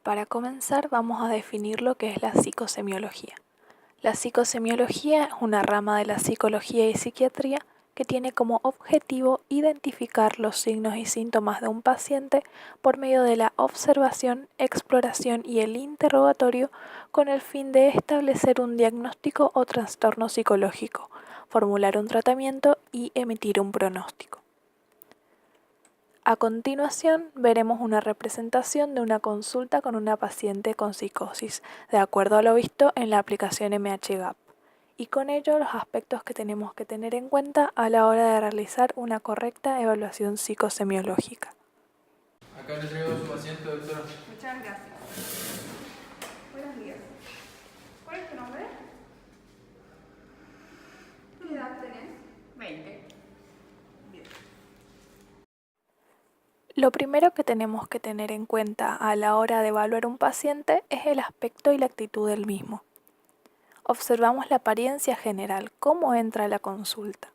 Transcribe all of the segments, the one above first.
Para comenzar, vamos a definir lo que es la psicosemiología. La psicosemiología es una rama de la psicología y psiquiatría que tiene como objetivo identificar los signos y síntomas de un paciente por medio de la observación, exploración y el interrogatorio con el fin de establecer un diagnóstico o trastorno psicológico, formular un tratamiento y emitir un pronóstico. A continuación, veremos una representación de una consulta con una paciente con psicosis, de acuerdo a lo visto en la aplicación MHGAP, y con ello los aspectos que tenemos que tener en cuenta a la hora de realizar una correcta evaluación psicosemiológica. Acá le traigo a su paciente, doctora. Muchas gracias. Buenos días. ¿Cuál es tu nombre? ¿Qué edad tenés? 20. Bien. Lo primero que tenemos que tener en cuenta a la hora de evaluar un paciente es el aspecto y la actitud del mismo. Observamos la apariencia general, cómo entra a la consulta.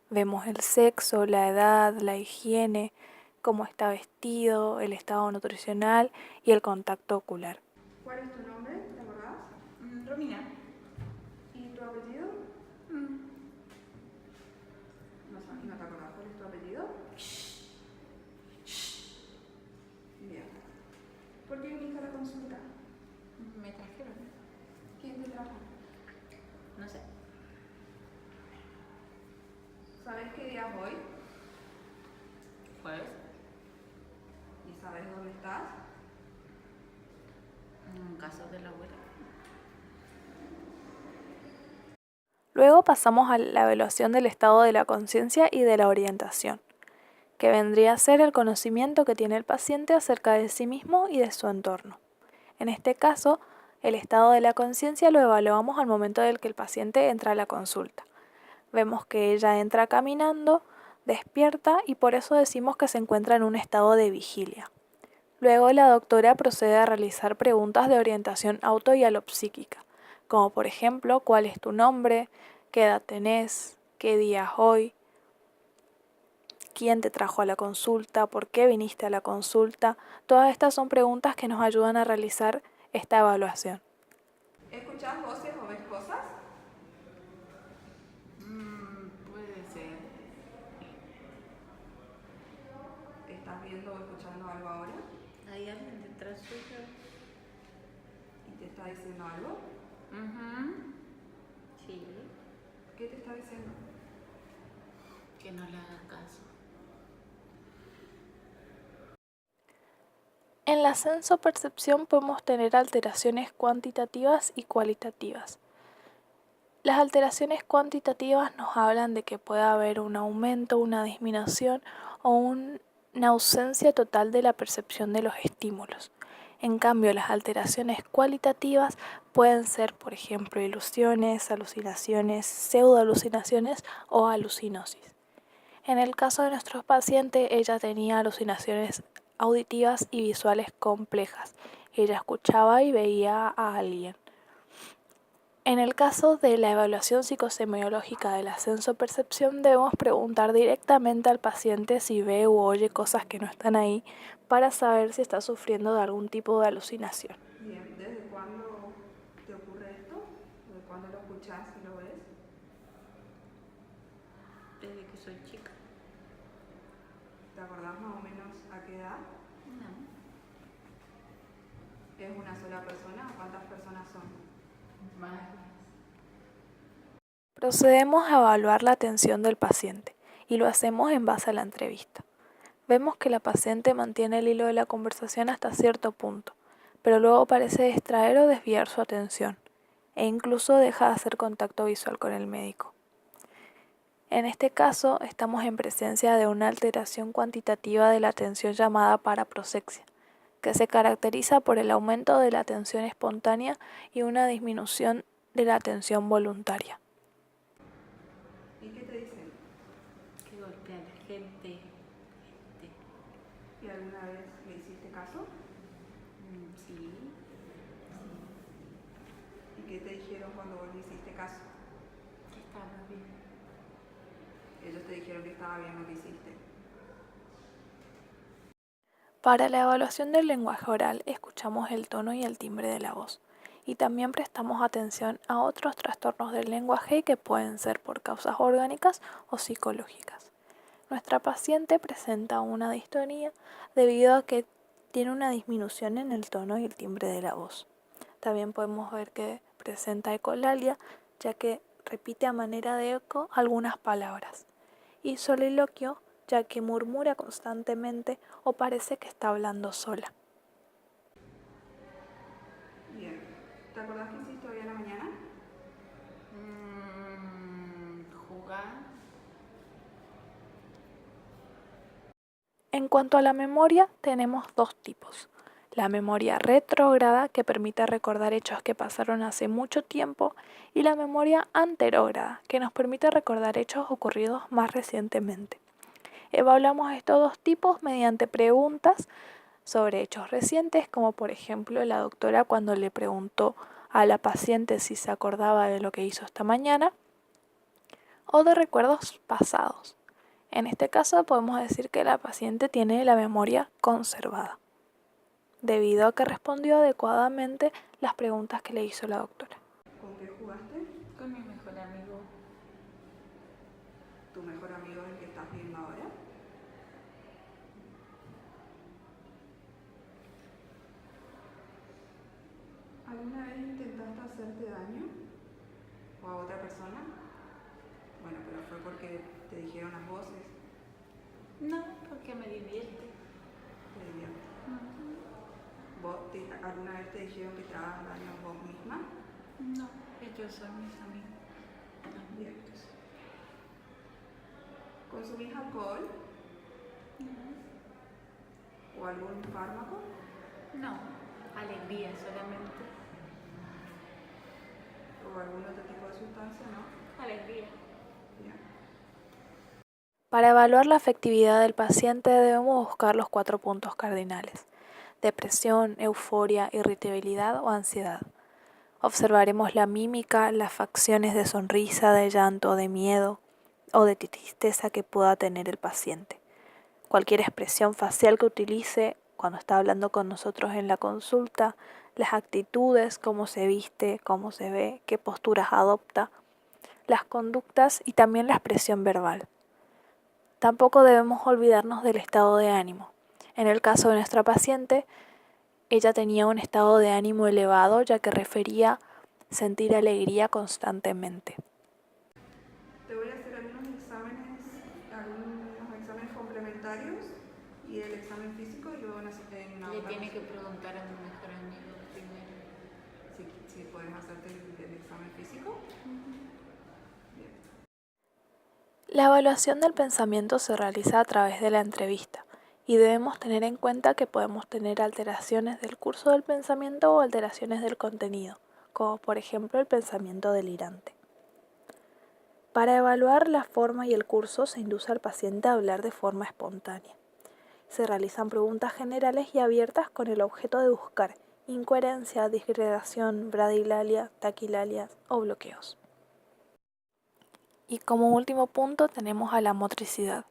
Vemos el sexo, la edad, la higiene, cómo está vestido, el estado nutricional y el contacto ocular. ¿Cuál es tu nombre? ¿Te acordás? Romina. ¿Y tu apellido? No te acordás. ¿Cuál es tu apellido? Bien. ¿Por qué viniste a la consulta? Me trajeron. ¿Quién te trajo? No sé. ¿Sabes qué día es hoy? Jueves. ¿Y sabes dónde estás? En casa de la abuela. Luego pasamos a la evaluación del estado de la conciencia y de la orientación, que vendría a ser el conocimiento que tiene el paciente acerca de sí mismo y de su entorno. En este caso, el estado de la conciencia lo evaluamos al momento del que el paciente entra a la consulta. Vemos que ella entra caminando, despierta y por eso decimos que se encuentra en un estado de vigilia. Luego la doctora procede a realizar preguntas de orientación auto y alopsíquica, como por ejemplo, ¿cuál es tu nombre? ¿Qué edad tenés? ¿Qué día es hoy? ¿Quién te trajo a la consulta? ¿Por qué viniste a la consulta? Todas estas son preguntas que nos ayudan a realizar esta evaluación. ¿Escuchás voces o ves cosas? Puede ser. ¿Estás viendo o escuchando algo ahora? Hay alguien detrás suyo. ¿Y te está diciendo algo? Sí. ¿Qué te está diciendo? Que no le haga caso. En la sensopercepción podemos tener alteraciones cuantitativas y cualitativas. Las alteraciones cuantitativas nos hablan de que puede haber un aumento, una disminución o una ausencia total de la percepción de los estímulos. En cambio, las alteraciones cualitativas pueden ser, por ejemplo, ilusiones, alucinaciones, pseudoalucinaciones o alucinosis. En el caso de nuestros pacientes, ella tenía alucinaciones auditivas y visuales complejas. Ella escuchaba y veía a alguien. En el caso de la evaluación psicosemiológica de la sensopercepción, debemos preguntar directamente al paciente si ve u oye cosas que no están ahí para saber si está sufriendo de algún tipo de alucinación. Bien, ¿desde cuándo te ocurre esto? ¿Desde cuándo lo escuchás y lo ves? Desde que soy chica. ¿Te acordás más o menos a qué edad? No. ¿Es una sola persona o cuántas personas son? Más. Procedemos a evaluar la atención del paciente y lo hacemos en base a la entrevista. Vemos que la paciente mantiene el hilo de la conversación hasta cierto punto, pero luego parece distraer o desviar su atención e incluso deja de hacer contacto visual con el médico. En este caso, estamos en presencia de una alteración cuantitativa de la atención llamada paraprosexia, que se caracteriza por el aumento de la atención espontánea y una disminución de la atención voluntaria. ¿Y qué te dicen? Que golpea a la gente. ¿Y alguna vez le hiciste caso? Sí. ¿Y qué te dijeron cuando vos le hiciste caso? Que estaba bien. Ellos te dijeron que estaba bien lo que hiciste. Para la evaluación del lenguaje oral, escuchamos el tono y el timbre de la voz. Y también prestamos atención a otros trastornos del lenguaje que pueden ser por causas orgánicas o psicológicas. Nuestra paciente presenta una distonía debido a que tiene una disminución en el tono y el timbre de la voz. También podemos ver que presenta ecolalia, ya que repite a manera de eco algunas palabras. Y soliloquio, ya que murmura constantemente o parece que está hablando sola. Bien. ¿Te acordás qué hiciste hoy a la mañana? Jugar. En cuanto a la memoria, tenemos dos tipos. La memoria retrógrada, que permite recordar hechos que pasaron hace mucho tiempo, y la memoria anterógrada, que nos permite recordar hechos ocurridos más recientemente. Evaluamos estos dos tipos mediante preguntas sobre hechos recientes, como por ejemplo la doctora cuando le preguntó a la paciente si se acordaba de lo que hizo esta mañana, o de recuerdos pasados. En este caso podemos decir que la paciente tiene la memoria conservada, debido a que respondió adecuadamente las preguntas que le hizo la doctora. ¿Con qué jugaste? Con mi mejor amigo. ¿Tu mejor amigo es el que estás viendo ahora? ¿Alguna vez intentaste hacerte daño? ¿O a otra persona? Bueno, pero fue porque te dijeron las voces. No, porque me divierte. Te divierte. ¿Alguna vez te dijeron que te hagas daño vos misma? No, ellos son mis amigos. Bien. ¿Consumís alcohol? ¿O algún fármaco? No, alegría solamente. ¿O algún otro tipo de sustancia? No. Alegría. Bien. Para evaluar la afectividad del paciente debemos buscar los 4 puntos cardinales: depresión, euforia, irritabilidad o ansiedad. Observaremos la mímica, las facciones de sonrisa, de llanto, de miedo o de tristeza que pueda tener el paciente. Cualquier expresión facial que utilice cuando está hablando con nosotros en la consulta, las actitudes, cómo se viste, cómo se ve, qué posturas adopta, las conductas y también la expresión verbal. Tampoco debemos olvidarnos del estado de ánimo. En el caso de nuestra paciente, ella tenía un estado de ánimo elevado, ya que refería sentir alegría constantemente. Te voy a hacer algunos exámenes complementarios y el examen físico y luego en una Le otra tiene que consulta. preguntar a mi mejor amigo primero. Si puedes hacerte el examen físico. Bien. La evaluación del pensamiento se realiza a través de la entrevista y debemos tener en cuenta que podemos tener alteraciones del curso del pensamiento o alteraciones del contenido, como por ejemplo el pensamiento delirante. Para evaluar la forma y el curso se induce al paciente a hablar de forma espontánea. Se realizan preguntas generales y abiertas con el objeto de buscar incoherencia, disgregación, bradilalia, taquilalia o bloqueos. Y como último punto tenemos a la motricidad,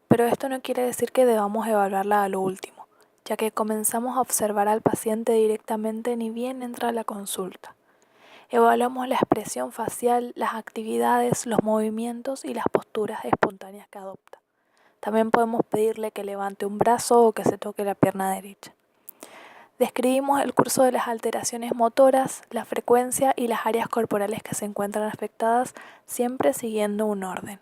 pero esto no quiere decir que debamos evaluarla a lo último, ya que comenzamos a observar al paciente directamente ni bien entra a la consulta. Evaluamos la expresión facial, las actividades, los movimientos y las posturas espontáneas que adopta. También podemos pedirle que levante un brazo o que se toque la pierna derecha. Describimos el curso de las alteraciones motoras, la frecuencia y las áreas corporales que se encuentran afectadas, siempre siguiendo un orden.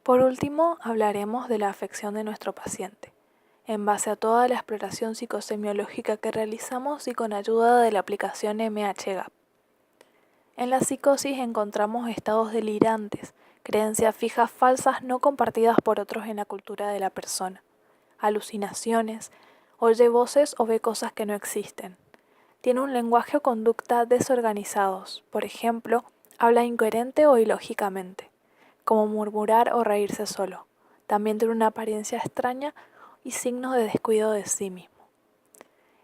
Por último, hablaremos de la afección de nuestro paciente, en base a toda la exploración psicosemiológica que realizamos y con ayuda de la aplicación MHGAP. En la psicosis encontramos estados delirantes, creencias fijas falsas no compartidas por otros en la cultura de la persona, alucinaciones, oye voces o ve cosas que no existen. Tiene un lenguaje o conducta desorganizados, por ejemplo, habla incoherente o ilógicamente, como murmurar o reírse solo. También tiene una apariencia extraña y signos de descuido de sí mismo.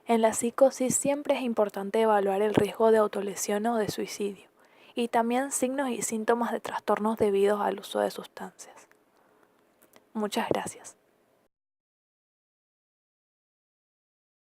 En la psicosis siempre es importante evaluar el riesgo de autolesión o de suicidio, y también signos y síntomas de trastornos debidos al uso de sustancias. Muchas gracias.